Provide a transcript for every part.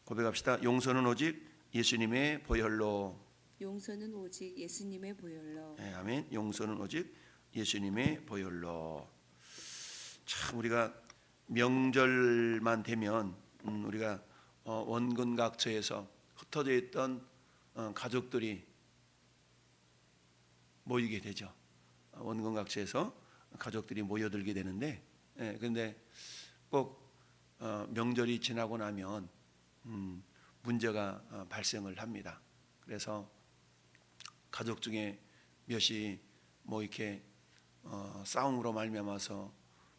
고백합시다. 용서는 오직 예수님의 보혈로. 용서는 오직 예수님의 보혈로. 네, 아멘. 용서는 오직 예수님의 보혈로. 참 우리가 명절만 되면 우리가 원근 각처에서 흩어져 있던 가족들이 모이게 되죠. 원근 각처에서 가족들이 모여들게 되는데, 그런데 꼭 명절이 지나고 나면 문제가 발생을 합니다. 그래서 가족 중에 몇이 뭐 이렇게 싸움으로 말미암아서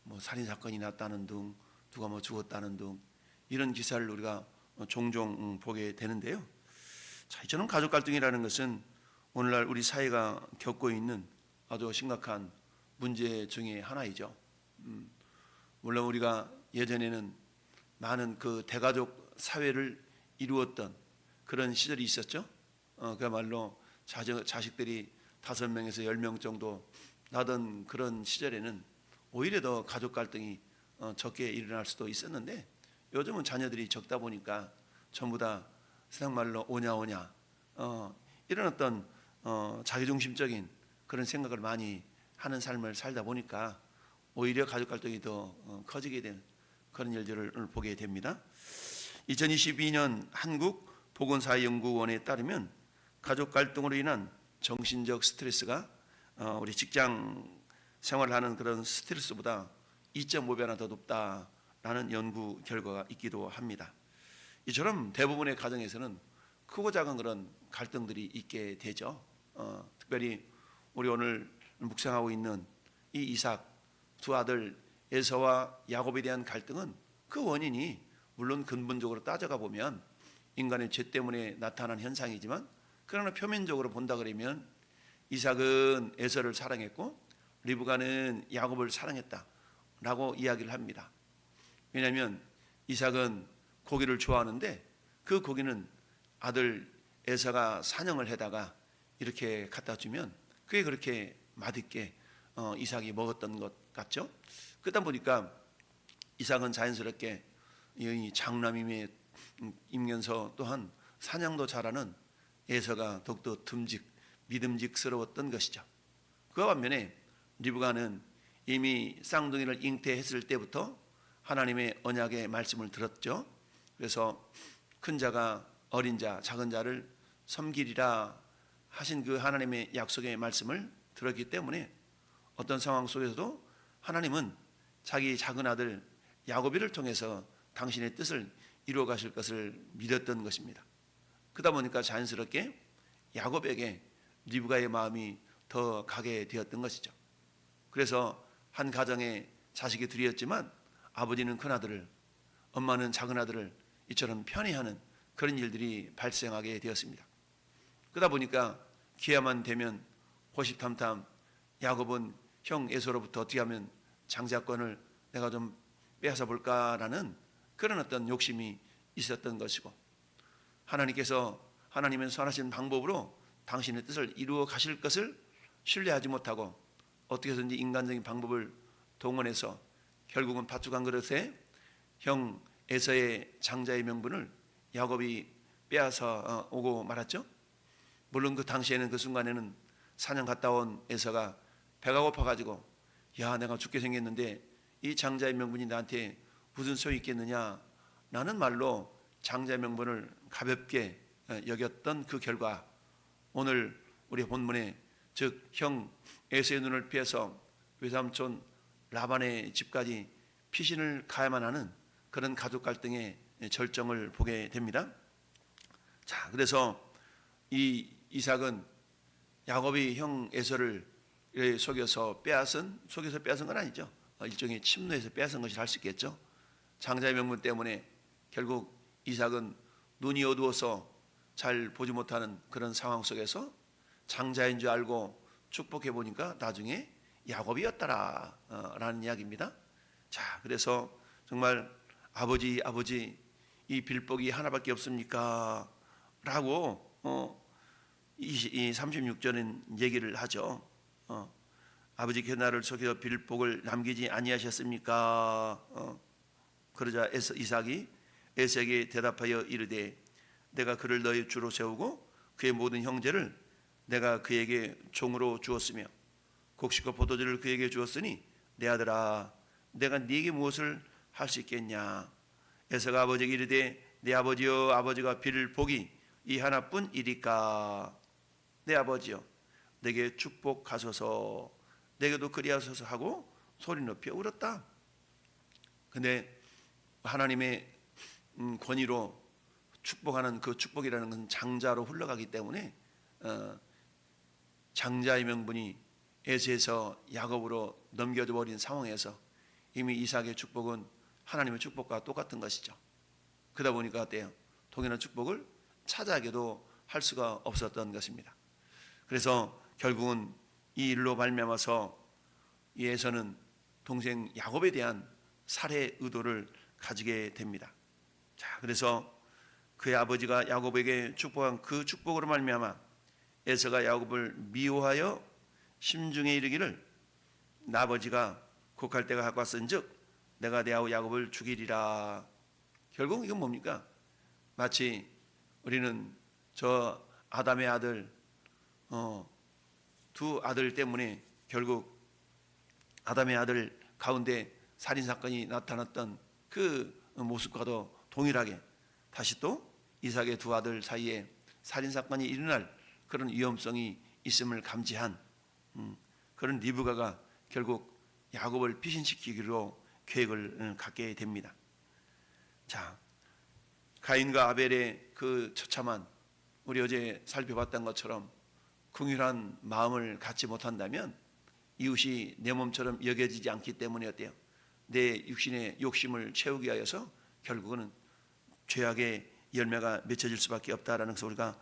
뭐 살인 사건이 났다는 등, 누가 뭐 죽었다는 등 이런 기사를 우리가 종종 보게 되는데요. 자, 저는 가족 갈등이라는 것은 오늘날 우리 사회가 겪고 있는 아주 심각한 문제 중에 하나이죠. 물론 우리가 예전에는 많은 그 대가족 사회를 이루었던 그런 시절이 있었죠. 그야말로 자식들이 5명에서 10명 정도 나던 그런 시절에는 오히려 더 가족 갈등이 적게 일어날 수도 있었는데, 요즘은 자녀들이 적다 보니까 전부 다 세상 말로 오냐 이런 어떤 자기중심적인 그런 생각을 많이 하는 삶을 살다 보니까 오히려 가족 갈등이 더 커지게 되는 그런 일들을 보게 됩니다. 2022년 한국 보건사회연구원에 따르면 가족 갈등으로 인한 정신적 스트레스가 우리 직장 생활을 하는 그런 스트레스보다 2.5배나 더 높다라는 연구 결과가 있기도 합니다. 이처럼 대부분의 가정에서는 크고 작은 그런 갈등들이 있게 되죠. 특별히 우리 오늘 묵상하고 있는 이 이삭 두 아들 에서와 야곱에 대한 갈등은 그 원인이 물론 근본적으로 따져가 보면 인간의 죄 때문에 나타난 현상이지만, 그러나 표면적으로 본다 그러면 이삭은 에서를 사랑했고 리브가는 야곱을 사랑했다라고 이야기를 합니다. 왜냐하면 이삭은 고기를 좋아하는데 그 고기는 아들 에서가 사냥을 해다가 이렇게 갖다 주면 그게 그렇게 맛있게 이삭이 먹었던 것 같죠. 그러다 보니까 이삭은 자연스럽게 이 장남이면서 또한 사냥도 잘하는 에서가 더욱더 믿음직스러웠던 것이죠. 그와 반면에 리브가는 이미 쌍둥이를 잉태했을 때부터 하나님의 언약의 말씀을 들었죠. 그래서 큰 자가 어린 자, 작은 자를 섬기리라 하신 그 하나님의 약속의 말씀을 들었기 때문에 어떤 상황 속에서도 하나님은 자기 작은 아들 야곱이를 통해서 당신의 뜻을 이루어 가실 것을 믿었던 것입니다. 그러다 보니까 자연스럽게 야곱에게 리브가의 마음이 더 가게 되었던 것이죠. 그래서 한 가정에 자식이 둘이었지만 아버지는 큰 아들을, 엄마는 작은 아들을 이처럼 편애하는 그런 일들이 발생하게 되었습니다. 그러다 보니까 기회만 되면 호시탐탐 야곱은 형 에서로부터 어떻게 하면 장자권을 내가 좀 빼앗아 볼까라는 그런 어떤 욕심이 있었던 것이고, 하나님께서 하나님의 선하신 방법으로 당신의 뜻을 이루어 가실 것을 신뢰하지 못하고 어떻게 해서든지 인간적인 방법을 동원해서 결국은 팥죽 한 그릇에 형 에서의 장자의 명분을 야곱이 빼앗아 오고 말았죠. 물론 그 당시에는, 그 순간에는 사냥 갔다 온 에서가 배가 고파가지고 야, 내가 죽게 생겼는데 이 장자의 명분이 나한테 무슨 소용이 있겠느냐 라는 말로 장자의 명분을 가볍게 여겼던 그 결과, 오늘 우리 본문에 즉 형 에서의 눈을 피해서 외삼촌 라반의 집까지 피신을 가야만 하는 그런 가족 갈등의 절정을 보게 됩니다. 자, 그래서 이 이삭은 야곱이 형 에서를 속여서 빼앗은 건 아니죠. 일종의 침노해서 빼앗은 것이 할 수 있겠죠. 장자의 명분 때문에 결국 이삭은 눈이 어두워서 잘 보지 못하는 그런 상황 속에서 장자인 줄 알고 축복해 보니까 나중에 야곱이었더라 라는 이야기입니다. 자, 그래서 정말 아버지 이 빌복이 하나밖에 없습니까? 라고 이 36절은 얘기를 하죠. 아버지께서 나를 속여 빌복을 남기지 아니하셨습니까? 그러자 이삭이 에서에게 대답하여 이르되 내가 그를 너희 주로 세우고 그의 모든 형제를 내가 그에게 종으로 주었으며 곡식과 포도주를 그에게 주었으니 내 아들아 내가 네게 무엇을 할 수 있겠냐. 에서가 아버지에게 이르되 내 아버지여 아버지가 빌 복이 이 하나뿐 이리까. 내 아버지여 내게 축복하소서 내게도 그리하소서 하고 소리 높여 울었다. 근데 하나님의 권위로 축복하는 그 축복이라는 것은 장자로 흘러가기 때문에 장자의 명분이 에서에서 야곱으로 넘겨져 버린 상황에서 이미 이삭의 축복은 하나님의 축복과 똑같은 것이죠. 그러다 보니까 어때요? 동일한 축복을 차지하게도 할 수가 없었던 것입니다. 그래서 결국은 이 일로 말미암아서 에서는 동생 야곱에 대한 살해 의도를 가지게 됩니다. 자, 그래서 그의 아버지가 야곱에게 축복한 그 축복으로 말미암아 에서가 야곱을 미워하여 심중에 이르기를 나 아버지가 곡할 때가 가까웠은즉 내가 내 아우 야곱을 죽이리라. 결국 이건 뭡니까? 마치 우리는 저 아담의 아들 두 아들 때문에 결국 아담의 아들 가운데 살인사건이 나타났던 그 모습과도 동일하게 다시 또 이삭의 두 아들 사이에 살인사건이 일어날 그런 위험성이 있음을 감지한 그런 리브가가 결국 야곱을 피신시키기로 계획을 갖게 됩니다. 자, 가인과 아벨의 그 처참한 우리 어제 살펴봤던 것처럼 긍휼한 마음을 갖지 못한다면 이웃이 내 몸처럼 여겨지지 않기 때문에 어때요? 내 육신의 욕심을 채우기 위하여서 결국은 죄악의 열매가 맺혀질 수밖에 없다라는 것을 우리가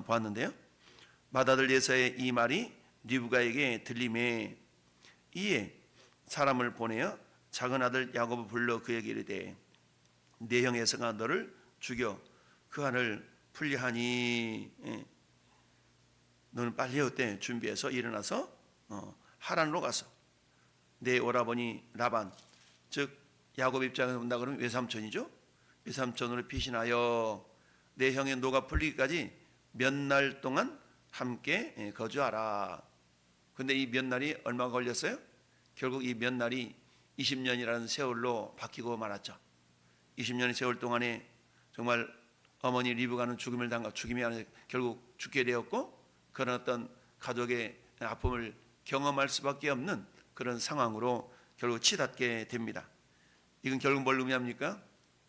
보았는데요. 맏아들 에서의 이 말이 리브가에게 들림에 이에 사람을 보내어 작은 아들 야곱을 불러 그에게 이르되 내 형 에서가 너를 죽여 그 한을 풀리하니 너는 빨리 어때 준비해서 일어나서 하란으로 가서 내 오라버니 라반 즉 야곱 입장에서 본다 그러면 외삼촌이죠. 외삼촌으로 피신하여 내 형의 노가 풀리기까지 몇 날 동안 함께 거주하라. 근데 이 몇 날이 얼마 걸렸어요? 결국 이 몇 날이 20년이라는 세월로 바뀌고 말았죠. 20년의 세월 동안에 정말 어머니 리브가는 죽임이 아니라 결국 죽게 되었고 그런 어떤 가족의 아픔을 경험할 수밖에 없는 그런 상황으로 결국 치닫게 됩니다. 이건 결국 뭘 의미합니까?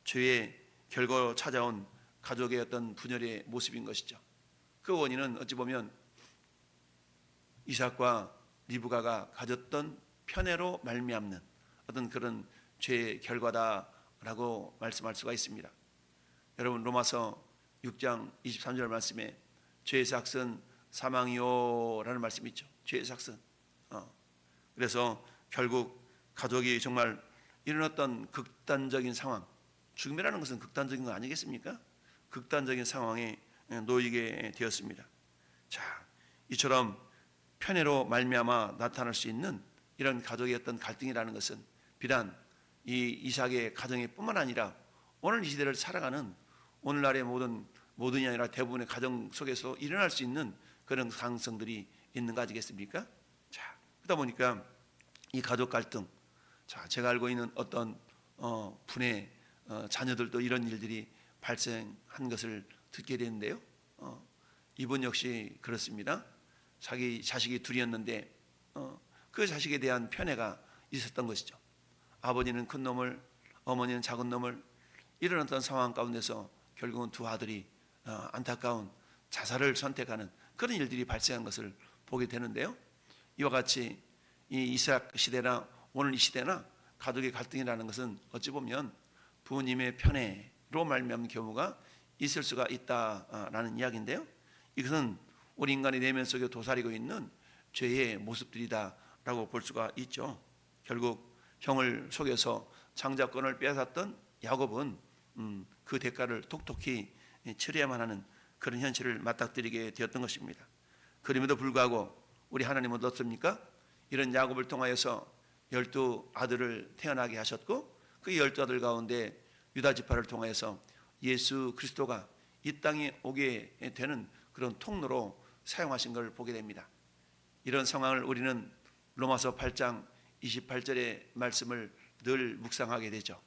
죄의 결과로 찾아온 가족의 어떤 분열의 모습인 것이죠. 그 원인은 어찌 보면 이삭과 리브가가 가졌던 편애로 말미암는 어떤 그런 죄의 결과다라고 말씀할 수가 있습니다. 여러분 로마서 6장 23절 말씀에 죄의 삭은 사망이요라는 말씀이 있죠. 죄의 삭은. 그래서 결국 가족이 정말 이런 어떤 극단적인 상황, 죽음이라는 것은 극단적인 거 아니겠습니까? 극단적인 상황에 놓이게 되었습니다. 자, 이처럼 편애로 말미암아 나타날 수 있는 이런 가족의 어떤 갈등이라는 것은 비단 이 이삭의 가정에 뿐만 아니라 오늘 이 시대를 살아가는 오늘날의 모든이 아니라 대부분의 가정 속에서 일어날 수 있는 그런 가능성들이 있는 거 아니겠습니까? 자, 그러다 보니까 이 가족 갈등, 자, 제가 알고 있는 어떤 분의 자녀들도 이런 일들이 발생한 것을 듣게 되는데요. 이분 역시 그렇습니다. 자기 자식이 둘이었는데 그 자식에 대한 편애가 있었던 것이죠. 아버지는 큰 놈을, 어머니는 작은 놈을, 이런 어떤 상황 가운데서 결국은 두 아들이 안타까운 자살을 선택하는 그런 일들이 발생한 것을 보게 되는데요. 이와 같이 이 이삭 시대나 오늘 이 시대나 가족의 갈등이라는 것은 어찌 보면 부모님의 편애로 말미암은 경우가 있을 수가 있다라는 이야기인데요. 이것은 우리 인간의 내면 속에 도사리고 있는 죄의 모습들이다라고 볼 수가 있죠. 결국 형을 속여서 장자권을 빼앗았던 야곱은 그 대가를 톡톡히 치러야만 하는 그런 현실을 맞닥뜨리게 되었던 것입니다. 그럼에도 불구하고 우리 하나님은 어떻습니까? 이런 야곱을 통하여서 12 아들을 태어나게 하셨고 그 12 아들 가운데 유다 지파를 통하여서 예수 그리스도가 이 땅에 오게 되는 그런 통로로 사용하신 걸 보게 됩니다. 이런 상황을 우리는 로마서 8장 28절의 말씀을 늘 묵상하게 되죠.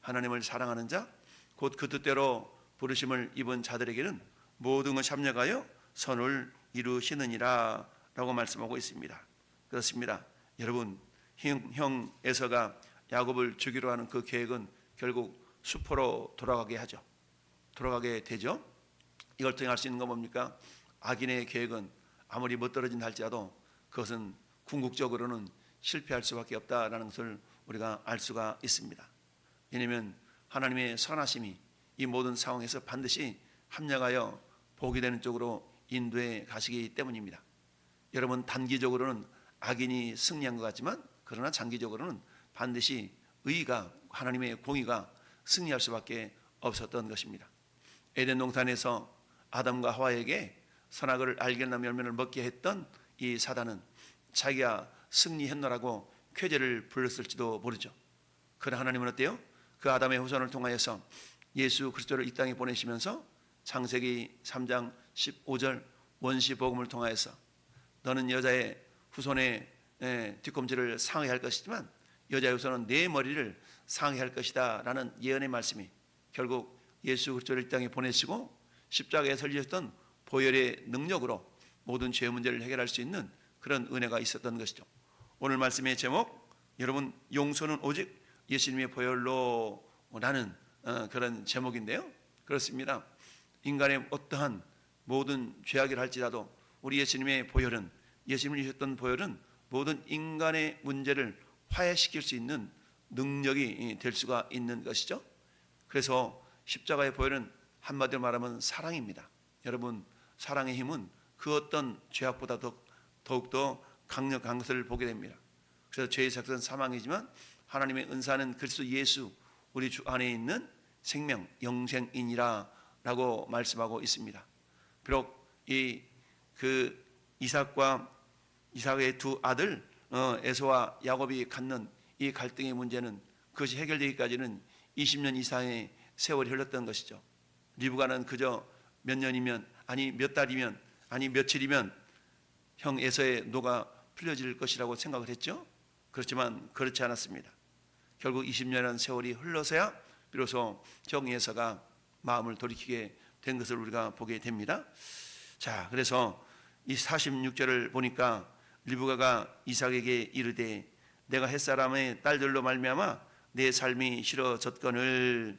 하나님을 사랑하는 자, 곧 그 뜻대로 부르심을 입은 자들에게는 모든 것이 합력하여 선을 이루시느니라 라고 말씀하고 있습니다. 그렇습니다. 여러분, 형 에서가 야곱을 죽이려 하는 그 계획은 결국 수포로 돌아가게 하죠. 돌아가게 되죠. 이걸 통해 알 수 있는 건 뭡니까? 악인의 계획은 아무리 멋들어진다 할지라도 그것은 궁극적으로는 실패할 수밖에 없다라는 것을 우리가 알 수가 있습니다. 왜냐하면 하나님의 선하심이 이 모든 상황에서 반드시 합력하여 복이 되는 쪽으로 인도해 가시기 때문입니다. 여러분, 단기적으로는 악인이 승리한 것 같지만 그러나 장기적으로는 반드시 의가, 하나님의 공의가 승리할 수밖에 없었던 것입니다. 에덴 동산에서 아담과 하와에게 선악을 알겠나 열매를 먹게 했던 이 사단은 자기가 승리했노라고 쾌재를 불렀을지도 모르죠. 그러나 하나님은 어때요? 그 아담의 후손을 통하여서 예수 그리스도를 이 땅에 보내시면서 창세기 3장 15절 원시 복음을 통하여서 너는 여자의 후손의 뒤꿈치를 상하할 것이지만 여자의 후손은 내 머리를 상하할 것이다 라는 예언의 말씀이 결국 예수 그리스도를 이 땅에 보내시고 십자가에 설리셨던 보혈의 능력으로 모든 죄 문제를 해결할 수 있는 그런 은혜가 있었던 것이죠. 오늘 말씀의 제목, 여러분, 용서는 오직 예수님의 보혈로 라는 그런 제목인데요. 그렇습니다. 인간의 어떠한 모든 죄악을 할지라도 우리 예수님의 보혈은, 예수님이 주셨던 보혈은 모든 인간의 문제를 화해시킬 수 있는 능력이 될 수가 있는 것이죠. 그래서 십자가의 보혈은 한마디로 말하면 사랑입니다. 여러분, 사랑의 힘은 그 어떤 죄악보다 더욱더 강력한 것을 보게 됩니다. 그래서 죄의 삭은 사망이지만 하나님의 은사는 그리스도 예수 우리 주 안에 있는 생명 영생이니라 라고 말씀하고 있습니다. 비록 이삭의 두 아들 에서와 야곱이 갖는 이 갈등의 문제는 그것이 해결되기까지는 20년 이상의 세월이 흘렀던 것이죠. 리브가는 그저 몇 년이면, 아니 몇 달이면, 아니 며칠이면 형 에서의 노가 풀려질 것이라고 생각을 했죠. 그렇지만 그렇지 않았습니다. 결국 20년이라는 세월이 흘러서야 비로소 형 에서가 마음을 돌이키게 된 것을 우리가 보게 됩니다. 자, 그래서 이 46절을 보니까 리브가가 이삭에게 이르되 내가 햇사람의 딸들로 말미암아 내 삶이 싫어졌거늘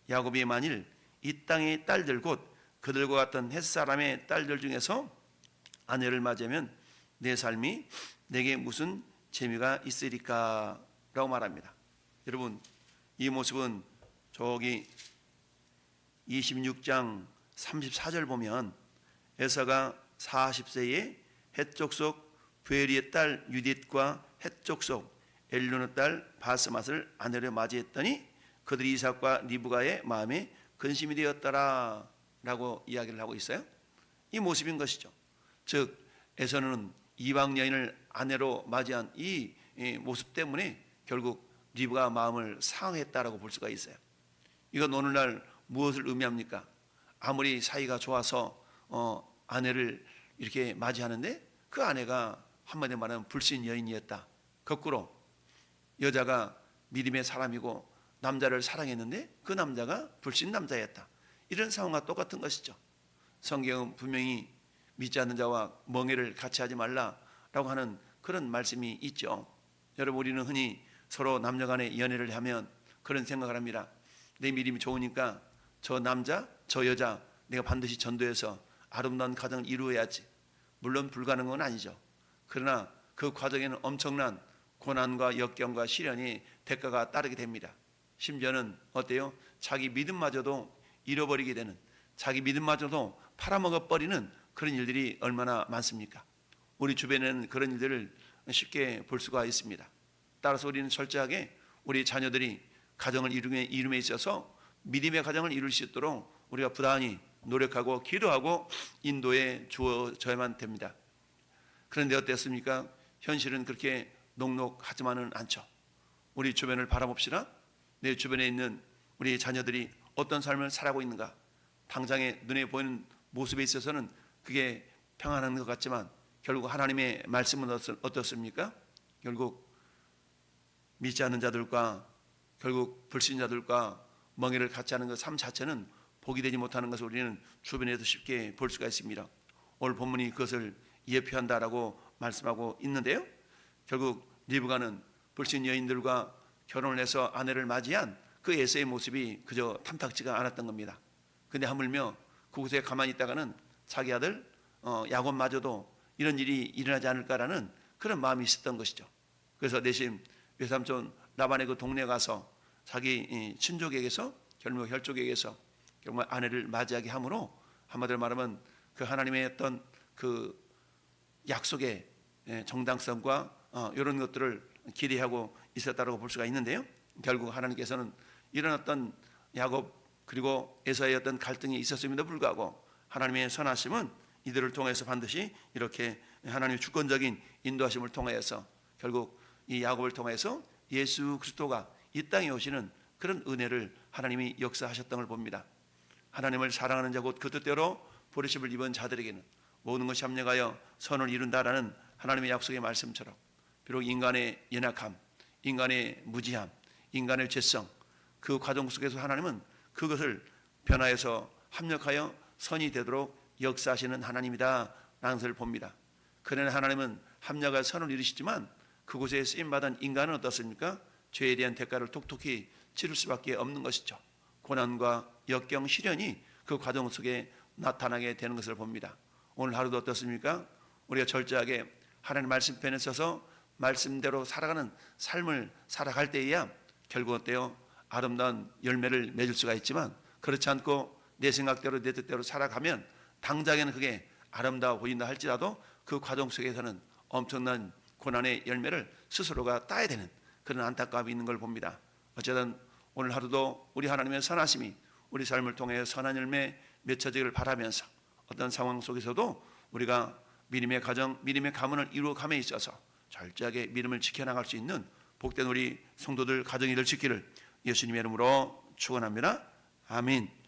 야곱이 만일 이 땅의 딸들 곧 그들과 같은 햇사람의 딸들 중에서 아내를 맞으면 내 삶이 내게 무슨 재미가 있으리까 라고 말합니다. 여러분, 이 모습은 저기 26장 34절 보면 에서가 40세에 헷 족속 부엘리의 딸 유딧과 헷 족속 엘론의 딸 바스맛을 아내로 맞이했더니 그들이 이삭과 리브가의 마음에 근심이 되었더라 라고 이야기를 하고 있어요. 이 모습인 것이죠. 즉 에서는 이방 여인을 아내로 맞이한 이 모습 때문에 결국 리브가 마음을 상했다라고 볼 수가 있어요. 이건 오늘날 무엇을 의미합니까? 아무리 사이가 좋아서 아내를 이렇게 맞이하는데 그 아내가 한마디로 말하면 불신 여인이었다. 거꾸로 여자가 믿음의 사람이고 남자를 사랑했는데 그 남자가 불신 남자였다. 이런 상황과 똑같은 것이죠. 성경은 분명히 믿지 않는 자와 멍해를 같이 하지 말라라고 하는 그런 말씀이 있죠. 여러분, 우리는 흔히 서로 남녀 간의 연애를 하면 그런 생각을 합니다. 내 믿음이 좋으니까 저 남자, 저 여자 내가 반드시 전도해서 아름다운 가정을 이루어야지. 물론 불가능한 건 아니죠. 그러나 그 과정에는 엄청난 고난과 역경과 시련이 대가가 따르게 됩니다. 심지어는 어때요? 자기 믿음마저도 잃어버리게 되는, 자기 믿음마저도 팔아먹어버리는 그런 일들이 얼마나 많습니까? 우리 주변에는 그런 일들을 쉽게 볼 수가 있습니다. 따라서 우리는 철저하게 우리 자녀들이 가정을 이룸에 있어서 믿음의 가정을 이룰 수 있도록 우리가 부단히 노력하고 기도하고 인도해 주어져야만 됩니다. 그런데 어땠습니까? 현실은 그렇게 녹록하지만은 않죠. 우리 주변을 바라봅시다. 내 주변에 있는 우리 자녀들이 어떤 삶을 살아가고 있는가? 당장의 눈에 보이는 모습에 있어서는 그게 평안한 것 같지만 결국 하나님의 말씀은 어떻습니까? 결국 믿지 않는 자들과 결국 불신자들과 멍에를 같이 하는 그 삶 자체는 복이 되지 못하는 것을 우리는 주변에서 쉽게 볼 수가 있습니다. 오늘 본문이 그것을 예표한다라고 말씀하고 있는데요. 결국 리브가는 불신 여인들과 결혼을 해서 아내를 맞이한 그 에서의 모습이 그저 탐탁지가 않았던 겁니다. 근데 하물며 그곳에 가만히 있다가는 자기 아들 야곱마저도 이런 일이 일어나지 않을까라는 그런 마음이 있었던 것이죠. 그래서 내심 외삼촌 라반의 그 동네에 가서 자기 친족에게서 결국 혈족에게서 정말 아내를 맞이하게 함으로 한마디로 말하면 그 하나님의 어떤 그 약속의 정당성과 이런 것들을 기대하고 있었다고 볼 수가 있는데요. 결국 하나님께서는 이런 어떤 야곱 그리고 에서의 어떤 갈등이 있었음에도 불구하고 하나님의 선하심은 이들을 통해서 반드시 이렇게 하나님의 주권적인 인도하심을 통해서 결국 이 야곱을 통해서 예수 그리스도가 이 땅에 오시는 그런 은혜를 하나님이 역사하셨던 걸 봅니다. 하나님을 사랑하는 자 곧 그 뜻대로 부르심을 입은 자들에게는 모든 것이 합력하여 선을 이룬다라는 하나님의 약속의 말씀처럼 비록 인간의 연약함, 인간의 무지함, 인간의 죄성 그 과정 속에서 하나님은 그것을 변화해서 합력하여 선이 되도록 역사하시는 하나님이다 라는 것을 봅니다. 그러나 하나님은 합력할 선을 이루시지만 그곳에 쓰임받은 인간은 어떻습니까? 죄에 대한 대가를 톡톡히 치를 수밖에 없는 것이죠. 고난과 역경, 시련이 그 과정 속에 나타나게 되는 것을 봅니다. 오늘 하루도 어떻습니까? 우리가 철저하게 하나님 말씀편에 서서 말씀대로 살아가는 삶을 살아갈 때에야 결국 어때요? 아름다운 열매를 맺을 수가 있지만 그렇지 않고 내 생각대로 내 뜻대로 살아가면 당장에는 그게 아름다워 보인다 할지라도 그 과정 속에서는 엄청난 고난의 열매를 스스로가 따야 되는 그런 안타까움이 있는 걸 봅니다. 어쨌든 오늘 하루도 우리 하나님의 선하심이 우리 삶을 통해 선한 열매 맺혀지기를 바라면서 어떤 상황 속에서도 우리가 믿음의 가정, 믿음의 가문을 이루어감에 있어서 철저하게 믿음을 지켜나갈 수 있는 복된 우리 성도들 가정이 될 수 있기를 예수님의 이름으로 축원합니다. 아멘.